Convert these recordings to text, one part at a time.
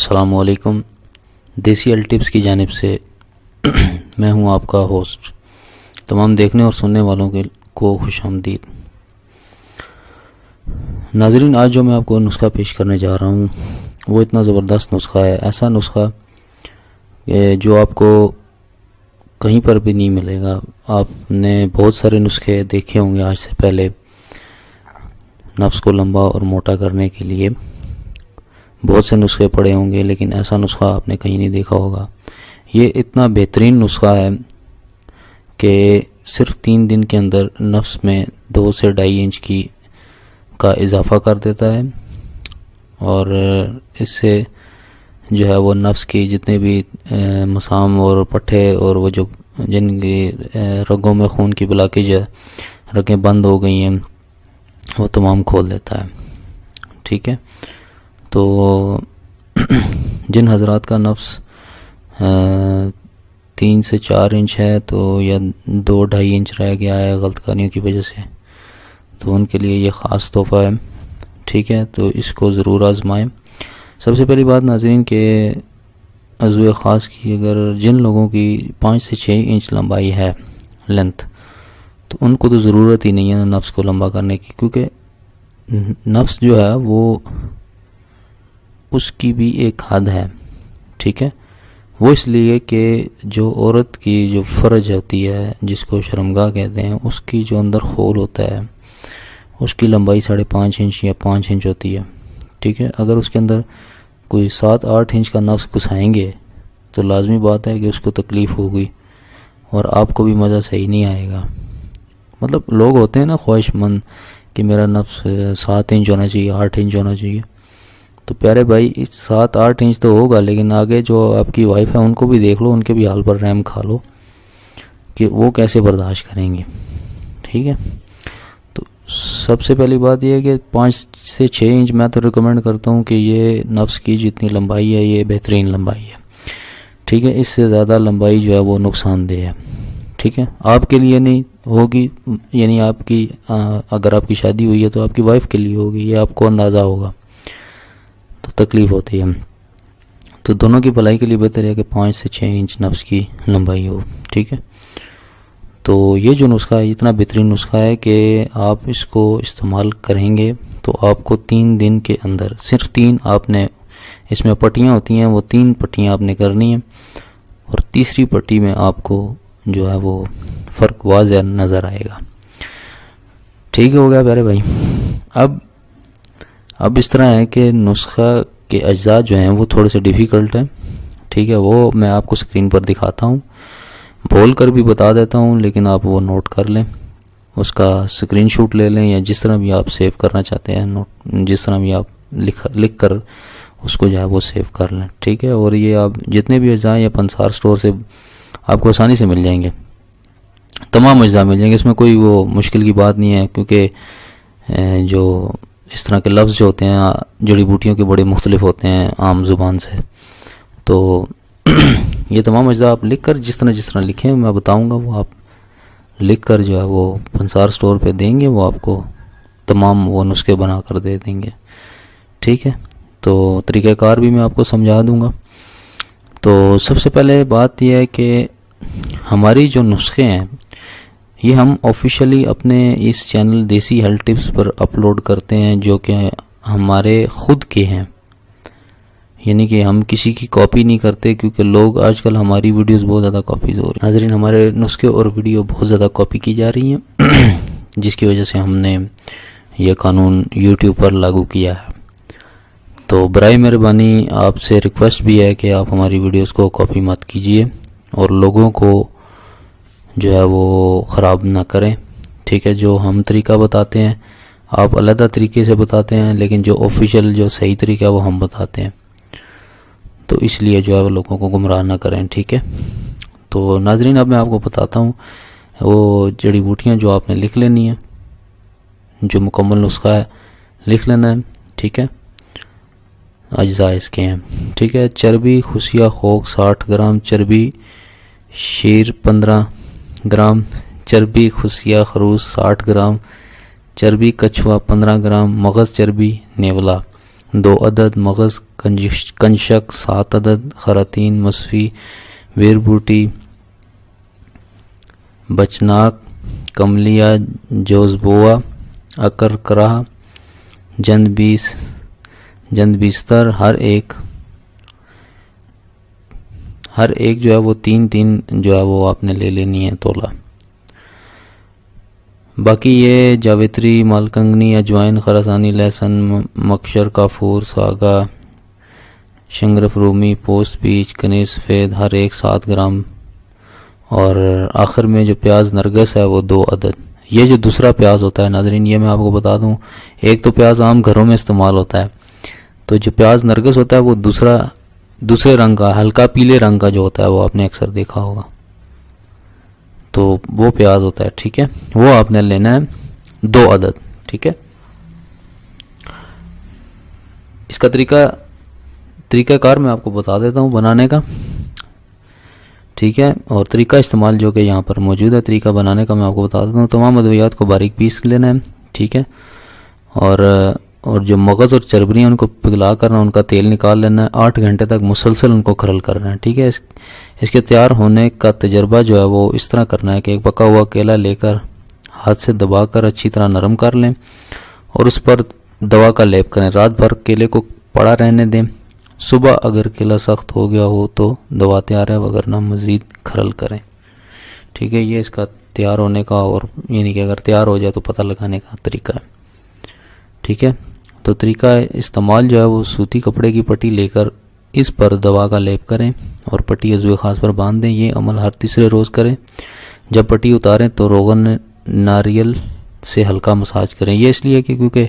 السلام علیکم. دیسی ایل ٹپس کی جانب سے میں ہوں آپ کا ہوسٹ. تمام دیکھنے اور سننے والوں کو خوش آمدید. ناظرین، آج جو میں آپ کو نسخہ پیش کرنے جا رہا ہوں وہ اتنا زبردست نسخہ ہے، ایسا نسخہ جو آپ کو کہیں پر بھی نہیں ملے گا. آپ نے بہت سارے نسخے دیکھے ہوں گے آج سے پہلے نفس کو لمبا اور موٹا کرنے کے لیے، بہت سے نسخے پڑے ہوں گے، لیکن ایسا نسخہ آپ نے کہیں نہیں دیکھا ہوگا. یہ اتنا بہترین نسخہ ہے کہ صرف 3 دن کے اندر نفس میں 2 سے 2.5 انچ کا اضافہ کر دیتا ہے، اور اس سے جو ہے وہ نفس کی جتنے بھی مسام اور پٹھے اور وہ جو جن کی رگوں میں خون کی بلاکیج ہے، رگیں بند ہو گئی ہیں، وہ تمام کھول دیتا ہے. ٹھیک ہے، تو جن حضرات کا نفس 3 سے 4 انچ ہے تو یا 2-2.5 انچ رہ گیا ہے غلط کاریوں کی وجہ سے، تو ان کے لیے یہ خاص تحفہ ہے. ٹھیک ہے، تو اس کو ضرور آزمائیں. سب سے پہلی بات ناظرین کہ عضو خاص کی اگر جن لوگوں کی 5 سے 6 انچ لمبائی ہے لینتھ، تو ان کو تو ضرورت ہی نہیں ہے نفس کو لمبا کرنے کی، کیونکہ نفس جو ہے وہ اس کی بھی ایک حد ہے. ٹھیک ہے، وہ اس لیے کہ جو عورت کی جو فرج ہوتی ہے جس کو شرمگاہ کہتے ہیں، اس کی جو اندر خول ہوتا ہے اس کی لمبائی 5.5 انچ یا 5 انچ ہوتی ہے. ٹھیک ہے، اگر اس کے اندر کوئی 7-8 انچ کا نفس گھسائیں گے تو لازمی بات ہے کہ اس کو تکلیف ہوگی اور آپ کو بھی مزہ صحیح نہیں آئے گا. مطلب لوگ ہوتے ہیں نا خواہش مند کہ میرا نفس 7 انچ ہونا چاہیے، 8 انچ ہونا چاہیے. تو پیارے بھائی، 7-8 انچ تو ہوگا، لیکن آگے جو آپ کی وائف ہے ان کو بھی دیکھ لو، ان کے بھی حال پر رحم کھا لو کہ وہ کیسے برداشت کریں گے. ٹھیک ہے، تو سب سے پہلی بات یہ ہے کہ 5 سے 6 انچ میں تو ریکمینڈ کرتا ہوں کہ یہ نفس کی جتنی لمبائی ہے یہ بہترین لمبائی ہے. ٹھیک ہے، اس سے زیادہ لمبائی جو ہے وہ نقصان دہ ہے. ٹھیک ہے، آپ کے لیے نہیں ہوگی، یعنی آپ کی اگر آپ کی شادی ہوئی ہے تو آپ کی وائف کے لیے ہوگی، یہ آپ کو اندازہ ہوگا، تو تکلیف ہوتی ہے. تو دونوں کی بھلائی کے لیے بہتر ہے کہ 5 سے 6 انچ نفس کی لمبائی ہو. ٹھیک ہے، تو یہ جو نسخہ ہے اتنا بہترین نسخہ ہے کہ آپ اس کو استعمال کریں گے تو آپ کو 3 دن کے اندر صرف 3 آپ نے، اس میں پٹیاں ہوتی ہیں، وہ 3 پٹیاں آپ نے کرنی ہیں، اور تیسری پٹی میں آپ کو جو ہے وہ فرق واضح نظر آئے گا. ٹھیک ہو گیا پیارے بھائی. اب اس طرح ہے کہ نسخہ کے اجزاء جو ہیں وہ تھوڑے سے ڈیفیکلٹ ہیں. ٹھیک ہے، وہ میں آپ کو سکرین پر دکھاتا ہوں، بول کر بھی بتا دیتا ہوں، لیکن آپ وہ نوٹ کر لیں، اس کا سکرین شاٹ لے لیں، یا جس طرح بھی آپ سیو کرنا چاہتے ہیں جس طرح بھی آپ لکھ کر اس کو جو ہے وہ سیو کر لیں. ٹھیک ہے، اور یہ آپ جتنے بھی اجزاء یا پنسار سٹور سے آپ کو آسانی سے مل جائیں گے، تمام اجزاء مل جائیں گے، اس میں کوئی وہ مشکل کی بات نہیں ہے، کیونکہ جو اس طرح کے لفظ جو ہوتے ہیں جڑی بوٹیوں کے بڑے مختلف ہوتے ہیں عام زبان سے. تو یہ تمام اجزاء آپ لکھ کر جس طرح لکھیں میں بتاؤں گا، وہ آپ لکھ کر جو ہے وہ پنسار سٹور پہ دیں گے، وہ آپ کو تمام وہ نسخے بنا کر دے دیں گے. ٹھیک ہے، تو طریقہ کار بھی میں آپ کو سمجھا دوں گا. تو سب سے پہلے بات یہ ہے کہ ہماری جو نسخے ہیں یہ ہم آفیشیلی اپنے اس چینل دیسی ہیلتھ ٹپس پر اپلوڈ کرتے ہیں، جو کہ ہمارے خود کے ہیں، یعنی کہ ہم کسی کی کاپی نہیں کرتے، کیونکہ لوگ آج کل ہماری ویڈیوز بہت زیادہ کاپیز ہو رہی ہیں. ناظرین، ہمارے نسخے اور ویڈیو بہت زیادہ کاپی کی جا رہی ہیں جس کی وجہ سے ہم نے یہ قانون یوٹیوب پر لاگو کیا ہے. تو برائے مہربانی آپ سے ریکویسٹ بھی ہے کہ آپ ہماری ویڈیوز کو کاپی مت کیجیے اور لوگوں کو جو ہے وہ خراب نہ کریں. ٹھیک ہے، جو ہم طریقہ بتاتے ہیں آپ علیحدہ طریقے سے بتاتے ہیں، لیکن جو آفیشیل جو صحیح طریقہ ہے وہ ہم بتاتے ہیں، تو اس لیے جو ہے وہ لوگوں کو گمراہ نہ کریں. ٹھیک ہے، تو ناظرین اب میں آپ کو بتاتا ہوں وہ جڑی بوٹیاں جو آپ نے لکھ لینی ہیں، جو مکمل نسخہ ہے لکھ لینا ہے. ٹھیک ہے، اجزاء اس کے ہیں. ٹھیک ہے، چربی خصیہ خوک 60 گرام، چربی شیر 15 گرام، چربی خصیہ خروس 60 گرام، چربی کچھوا 15 گرام، مغز چربی نیولا 2 عدد، مغز کنشک 7 عدد، خراتین مصفی، ویر بوٹی، بچناک، کملیا، جوزبوا، اکرکرہ، جند بیستر، ہر ایک جو ہے وہ 3 جو ہے وہ آپ نے لے لینی ہے تولا۔ باقی یہ جاویتری، مالکنگنی، اجوائن، خراسانی لہسن، مکشر، کافور، ساگا، شنگرف رومی، پوست بیج، کنیر سفید، ہر ایک 7 گرام، اور آخر میں جو پیاز نرگس ہے وہ 2 عدد۔ یہ جو دوسرا پیاز ہوتا ہے ناظرین، یہ میں آپ کو بتا دوں، ایک تو پیاز عام گھروں میں استعمال ہوتا ہے، تو جو پیاز نرگس ہوتا ہے وہ دوسرے رنگ کا، ہلکا پیلے رنگ کا جو ہوتا ہے، وہ آپ نے اکثر دیکھا ہوگا، تو وہ پیاز ہوتا ہے، ٹھیک ہے، وہ آپ نے لینا ہے 2 عدد، ٹھیک ہے۔ اس کا طریقہ کار میں آپ کو بتا دیتا ہوں بنانے کا، ٹھیک ہے، اور طریقہ استعمال جو کہ یہاں پر موجود ہے، طریقہ بنانے کا میں آپ کو بتا دیتا ہوں۔ تمام ادویات کو باریک پیس لینا ہے، ٹھیک ہے، اور جو مغز اور چربی ہیں ان کو پگھلا کرنا، ان کا تیل نکال لینا ہے، 8 گھنٹے تک مسلسل ان کو کھرل کرنا ہے، ٹھیک ہے۔ اس کے تیار ہونے کا تجربہ جو ہے وہ اس طرح کرنا ہے کہ ایک پکا ہوا کیلا لے کر ہاتھ سے دبا کر اچھی طرح نرم کر لیں اور اس پر دوا کا لیپ کریں، رات بھر کیلے کو پڑا رہنے دیں، صبح اگر کیلا سخت ہو گیا ہو تو دوا تیار ہے، وگرنہ مزید کھرل کریں، ٹھیک ہے۔ یہ اس کا تیار ہونے کا، اور یعنی کہ اگر تیار ہو جائے تو پتہ لگانے کا طریقہ ہے، ٹھیک ہے۔ تو طریقہ استعمال جو ہے وہ سوتی کپڑے کی پٹی لے کر اس پر دوا کا لیپ کریں اور پٹی عضو خاص پر باندھ دیں، یہ عمل ہر تیسرے روز کریں۔ جب پٹی اتاریں تو روغن ناریل سے ہلکا مساج کریں، یہ اس لیے کہ کیونکہ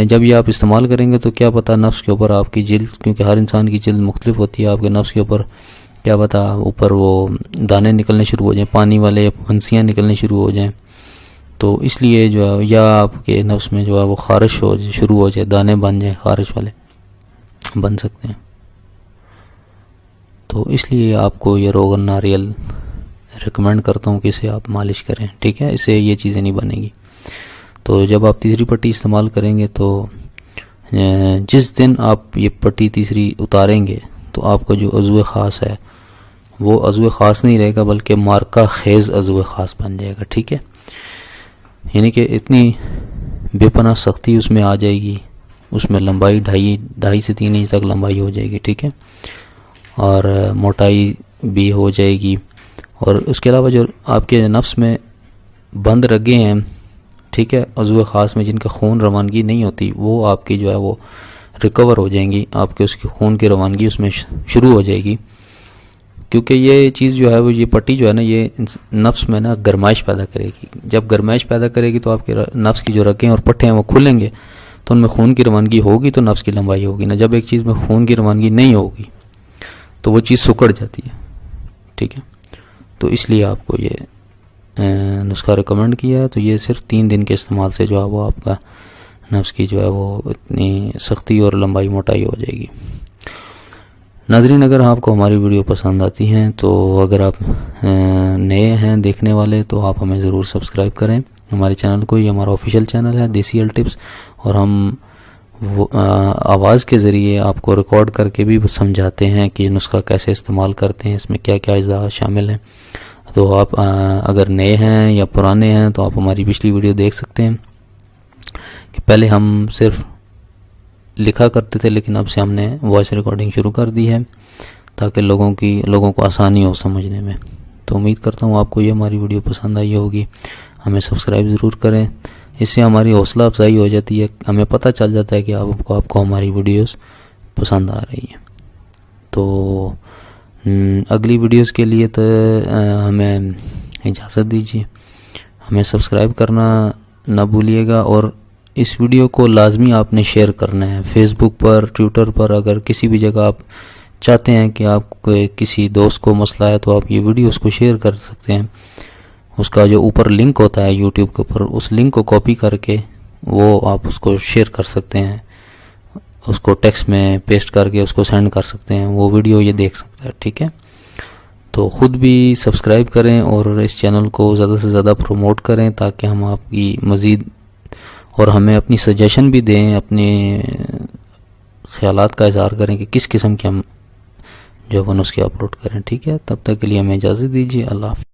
جب یہ آپ استعمال کریں گے تو کیا پتہ نفس کے اوپر آپ کی جلد، کیونکہ ہر انسان کی جلد مختلف ہوتی ہے، آپ کے نفس کے اوپر کیا پتہ اوپر وہ دانے نکلنے شروع ہو جائیں، پانی والے پھنسیاں نکلنے شروع ہو جائیں، تو اس لیے جو ہے یا آپ کے نفس میں جو ہے وہ خارش شروع ہو جائے، دانے بن جائیں، خارش والے بن سکتے ہیں، تو اس لیے آپ کو یہ روغن ناریل ریکمینڈ کرتا ہوں کہ اسے آپ مالش کریں، ٹھیک ہے، اس سے یہ چیزیں نہیں بنیں گی۔ تو جب آپ تیسری پٹی استعمال کریں گے تو جس دن آپ یہ پٹی تیسری اتاریں گے تو آپ کا جو عضو خاص ہے وہ عضو خاص نہیں رہے گا بلکہ مارکہ خیز عضو خاص بن جائے گا، ٹھیک ہے، یعنی کہ اتنی بے پناہ سختی اس میں آ جائے گی، اس میں لمبائی 2.5 سے 3 انچ تک لمبائی ہو جائے گی، ٹھیک ہے، اور موٹائی بھی ہو جائے گی، اور اس کے علاوہ جو آپ کے نفس میں بند رگیں ہیں، ٹھیک ہے، عضو خاص میں جن کا خون روانگی نہیں ہوتی، وہ آپ کی جو ہے وہ ریکور ہو جائیں گی، آپ کے اس کی خون کی روانگی اس میں شروع ہو جائے گی، کیونکہ یہ چیز جو ہے وہ یہ پٹی جو ہے نا یہ نفس میں نا گرمائش پیدا کرے گی، جب گرمائش پیدا کرے گی تو آپ کے نفس کی جو رگیں اور پٹھے ہیں وہ کھلیں گے، تو ان میں خون کی روانگی ہوگی تو نفس کی لمبائی ہوگی نا، جب ایک چیز میں خون کی روانگی نہیں ہوگی تو وہ چیز سکڑ جاتی ہے، ٹھیک ہے، تو اس لیے آپ کو یہ نسخہ ریکمینڈ کیا ہے، تو یہ صرف 3 دن کے استعمال سے جو ہے وہ آپ کا نفس کی جو ہے وہ اتنی سختی اور لمبائی موٹائی ہو جائے گی۔ ناظرین، اگر آپ کو ہماری ویڈیو پسند آتی ہیں تو اگر آپ نئے ہیں دیکھنے والے تو آپ ہمیں ضرور سبسکرائب کریں ہمارے چینل کو، یہ ہمارا آفیشیل چینل ہے دیسی ہیلتھ ٹپس، اور ہم آواز کے ذریعے آپ کو ریکارڈ کر کے بھی سمجھاتے ہیں کہ نسخہ کیسے استعمال کرتے ہیں، اس میں کیا کیا اجزاء شامل ہیں، تو آپ اگر نئے ہیں یا پرانے ہیں تو آپ ہماری پچھلی ویڈیو دیکھ سکتے ہیں کہ پہلے ہم صرف لکھا کرتے تھے لیکن اب سے ہم نے وائس ریکارڈنگ شروع کر دی ہے تاکہ لوگوں کو آسانی ہو سمجھنے میں۔ تو امید کرتا ہوں آپ کو یہ ہماری ویڈیو پسند آئی ہوگی، ہمیں سبسکرائب ضرور کریں، اس سے ہماری حوصلہ افزائی ہو جاتی ہے، ہمیں پتہ چل جاتا ہے کہ آپ کو ہماری ویڈیوز پسند آ رہی ہیں۔ تو اگلی ویڈیوز کے لیے تو ہمیں اجازت دیجیے، ہمیں سبسکرائب کرنا نہ بھولیے گا، اور اس ویڈیو کو لازمی آپ نے شیئر کرنا ہے، فیس بک پر، ٹویٹر پر، اگر کسی بھی جگہ آپ چاہتے ہیں کہ آپ کو کسی دوست کو مسئلہ ہے تو آپ یہ ویڈیو اس کو شیئر کر سکتے ہیں، اس کا جو اوپر لنک ہوتا ہے یوٹیوب کے اوپر، اس لنک کو کاپی کر کے وہ آپ اس کو شیئر کر سکتے ہیں، اس کو ٹیکسٹ میں پیسٹ کر کے اس کو سینڈ کر سکتے ہیں، وہ ویڈیو یہ دیکھ سکتا ہے، ٹھیک ہے۔ تو خود بھی سبسکرائب کریں اور اس چینل کو زیادہ سے زیادہ پروموٹ کریں تاکہ ہم آپ کی مزید اور ہمیں اپنی سجیشن بھی دیں، اپنے خیالات کا اظہار کریں کہ کس قسم کے ہم جو ہے وہ نسخے اپلوڈ کریں. ٹھیک ہے, تب تک کے لیے ہمیں اجازت دیجیے. اللہ حافظ.